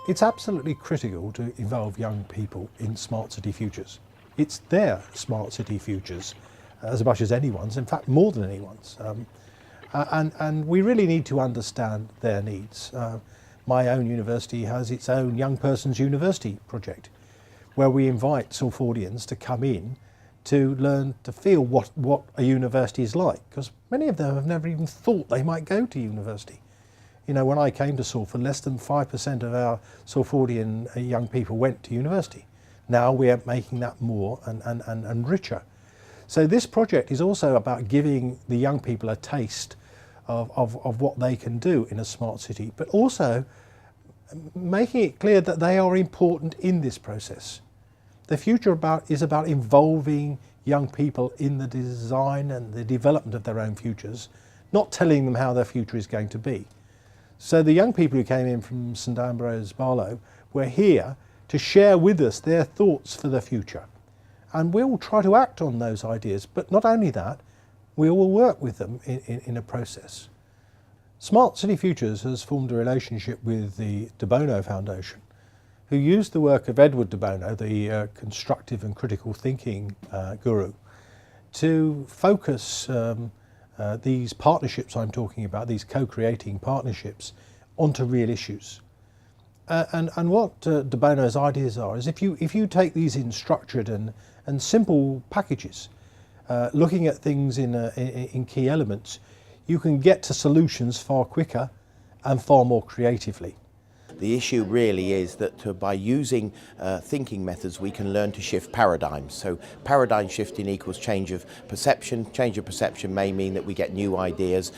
It's absolutely critical to involve young people in smart city futures. It's their smart city futures as much as anyone's, in fact more than anyone's. And we really need to understand their needs. My own university has its own Young Persons University project, where we invite Salfordians to come in to learn to feel what a university is like, because many of them have never even thought they might go to university. You know, when I came to Salford, less than 5% of our Salfordian young people went to university. Now we're making that more and richer. So this project is also about giving the young people a taste of what they can do in a smart city, but also making it clear that they are important in this process. The future is about involving young people in the design and the development of their own futures, not telling them how their future is going to be. So the young people who came in from St Ambrose Barlow were here to share with us their thoughts for the future. And we'll try to act on those ideas, but not only that, we will work with them in a process. Smart City Futures has formed a relationship with the De Bono Foundation, who used the work of Edward de Bono, the constructive and critical thinking guru, to focus these partnerships I'm talking about, these co-creating partnerships, onto real issues. And what De Bono's ideas are is if you take these in structured and simple packages, looking at things in key elements, you can get to solutions far quicker and far more creatively. The issue really is that by using thinking methods we can learn to shift paradigms. So paradigm shifting equals change of perception. Change of perception may mean that we get new ideas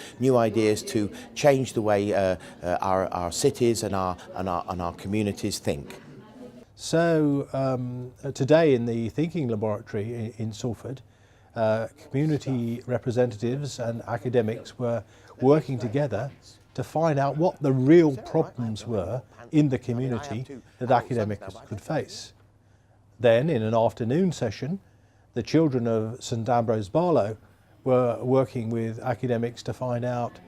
to change the way our cities and our communities think. So today in the thinking laboratory in Salford, community representatives and academics were working together to find out what the real problems were in the community that academics could face. Then, in an afternoon session, the children of St Ambrose Barlow were working with academics to find out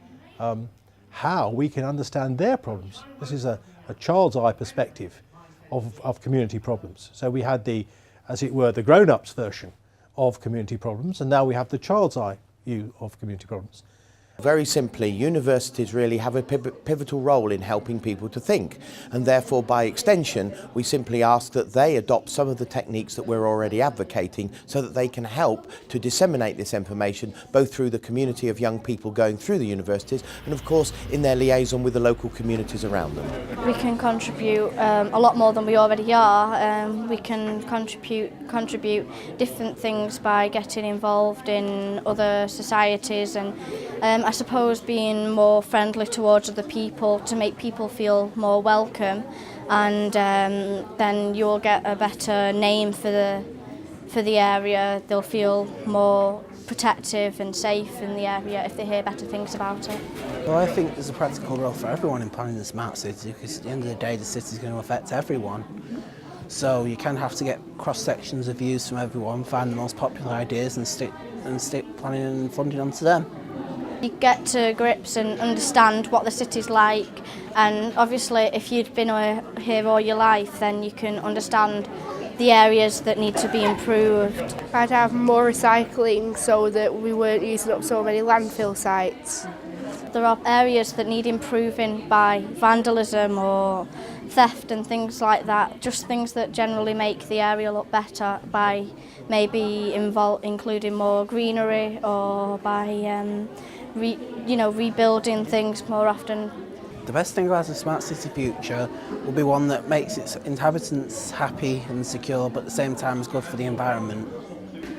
how we can understand their problems. This is a child's eye perspective of community problems. So we had as it were, the grown-ups version of community problems, and now we have the child's eye view of community problems. Very simply, universities really have a pivotal role in helping people to think, and therefore by extension we simply ask that they adopt some of the techniques that we're already advocating so that they can help to disseminate this information both through the community of young people going through the universities and of course in their liaison with the local communities around them. We can contribute a lot more than we already are. We can contribute different things by getting involved in other societies and I suppose being more friendly towards other people to make people feel more welcome, and then you'll get a better name for the area. They'll feel more protective and safe in the area if they hear better things about it. Well, I think there's a practical role for everyone in planning the smart city, because at the end of the day the city is going to affect everyone. So you kind of have to get cross-sections of views from everyone, find the most popular ideas and stick planning and funding onto them. You get to grips and understand what the city's like, and obviously if you've been here all your life then you can understand the areas that need to be improved. I'd have more recycling so that we weren't using up so many landfill sites. There are areas that need improving by vandalism or theft and things like that, just things that generally make the area look better by maybe including more greenery or by rebuilding things more often. The best thing about a smart city future will be one that makes its inhabitants happy and secure, but at the same time is good for the environment.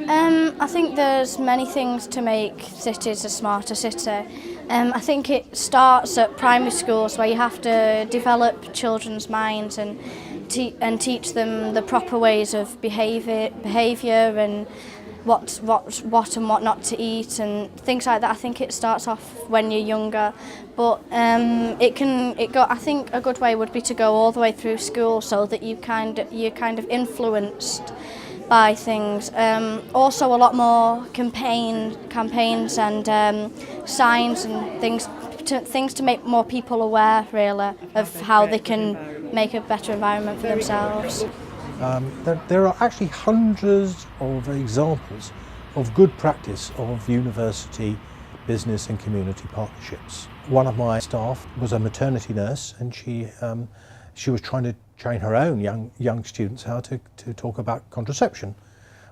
I think there's many things to make cities a smarter city. I think it starts at primary schools, where you have to develop children's minds and teach them the proper ways of behaviour and what and what not to eat and things like that. I think it starts off when you're younger, but I think a good way would be to go all the way through school so that you're kind of influenced by things. Also a lot more campaigns and signs and things to make more people aware, really, of how they can make a better environment for themselves. There are actually hundreds of examples of good practice of university business and community partnerships. One of my staff was a maternity nurse, and she was trying to train her own young students how to talk about contraception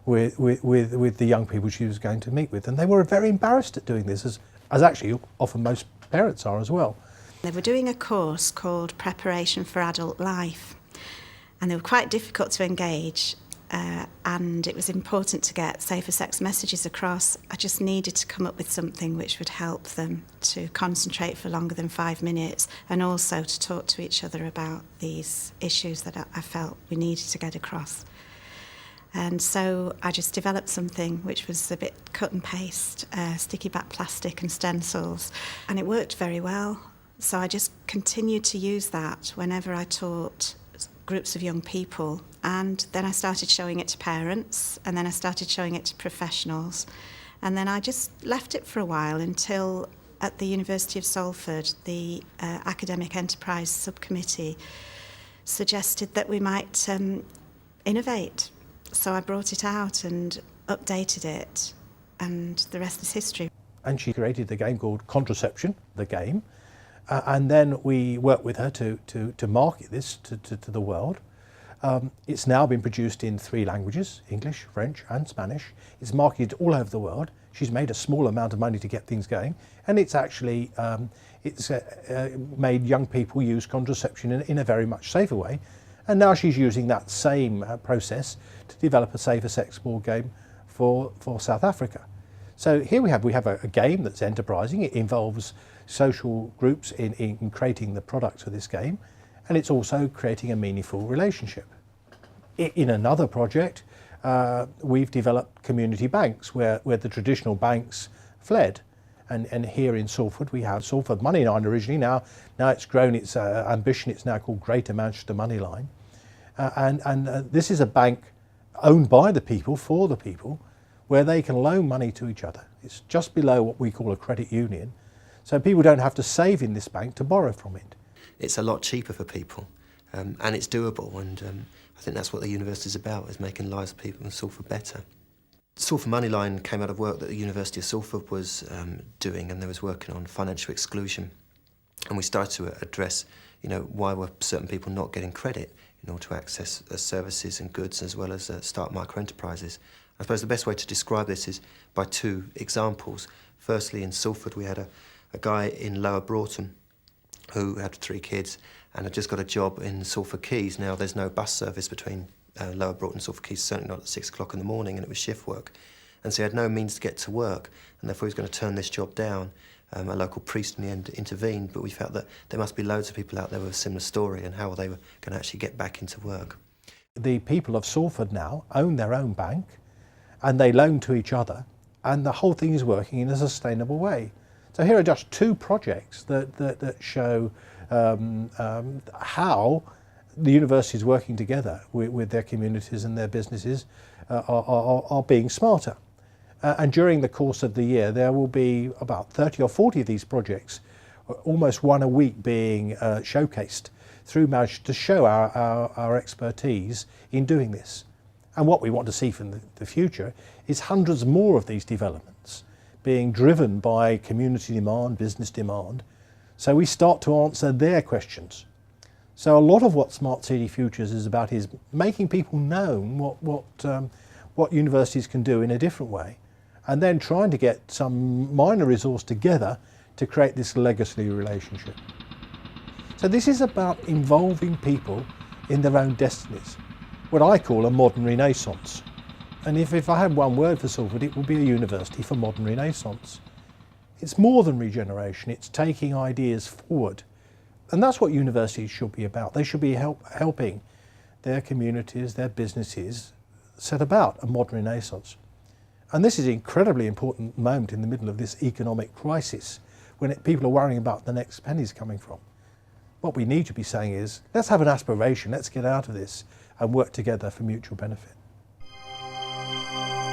with the young people she was going to meet with, and they were very embarrassed at doing this, as actually often most parents are as well. They were doing a course called Preparation for Adult Life, and they were quite difficult to engage, and it was important to get safer sex messages across. I just needed to come up with something which would help them to concentrate for longer than 5 minutes, and also to talk to each other about these issues that I felt we needed to get across. And so I just developed something which was a bit cut and paste, sticky back plastic and stencils, and it worked very well. So I just continued to use that whenever I taught groups of young people, and then I started showing it to parents, and then I started showing it to professionals, and then I just left it for a while until at the University of Salford the Academic Enterprise Subcommittee suggested that we might innovate. So I brought it out and updated it, and the rest is history. And she created the game called Contraception, the game, and then we worked with her to market this to the world. It's now been produced in 3 languages, English, French and Spanish. It's marketed all over the world. She's made a small amount of money to get things going, and it's actually made young people use contraception in a very much safer way. And now she's using that same process to develop a safer sex board game for South Africa. So here we have a game that's enterprising. It involves social groups in creating the products for this game, and it's also creating a meaningful relationship. In another project, we've developed community banks where the traditional banks fled. And here in Salford, we have Salford Moneyline originally. Now it's grown its ambition. It's now called Greater Manchester Moneyline. And this is a bank owned by the people, for the people, where they can loan money to each other. It's just below what we call a credit union. So people don't have to save in this bank to borrow from it. It's a lot cheaper for people, and it's doable. And I think that's what the university is about, is making lives of people in Salford better. Salford Moneyline came out of work that the University of Salford was doing, and they was working on financial exclusion. And we started to address, why were certain people not getting credit in order to access services and goods, as well as start micro-enterprises. I suppose the best way to describe this is by 2 examples. Firstly, in Salford, we had a guy in Lower Broughton who had 3 kids and had just got a job in Salford Quays. Now, there's no bus service between Lower Broughton and Salford Quays, certainly not at 6 o'clock in the morning, and it was shift work. And so he had no means to get to work, and therefore he was going to turn this job down. A local priest in the end intervened, but we felt that there must be loads of people out there with a similar story, and how they were going to actually get back into work. The people of Salford now own their own bank, and they loan to each other, and the whole thing is working in a sustainable way. So here are just 2 projects that show how the university is working together with their communities and their businesses are being smarter. And during the course of the year, there will be about 30 or 40 of these projects, almost one a week, being showcased through MAJ to show our expertise in doing this. And what we want to see from the future is hundreds more of these developments being driven by community demand, business demand, so we start to answer their questions. So a lot of what Smart City Futures is about is making people know what universities can do in a different way, and then trying to get some minor resource together to create this legacy relationship. So this is about involving people in their own destinies, what I call a modern renaissance. And if I had one word for Salford, it would be a university for modern renaissance. It's more than regeneration, it's taking ideas forward. And that's what universities should be about. They should be helping their communities, their businesses, set about a modern renaissance. And this is an incredibly important moment in the middle of this economic crisis, when people are worrying about the next pennies coming from. What we need to be saying is, let's have an aspiration, let's get out of this and work together for mutual benefit. you.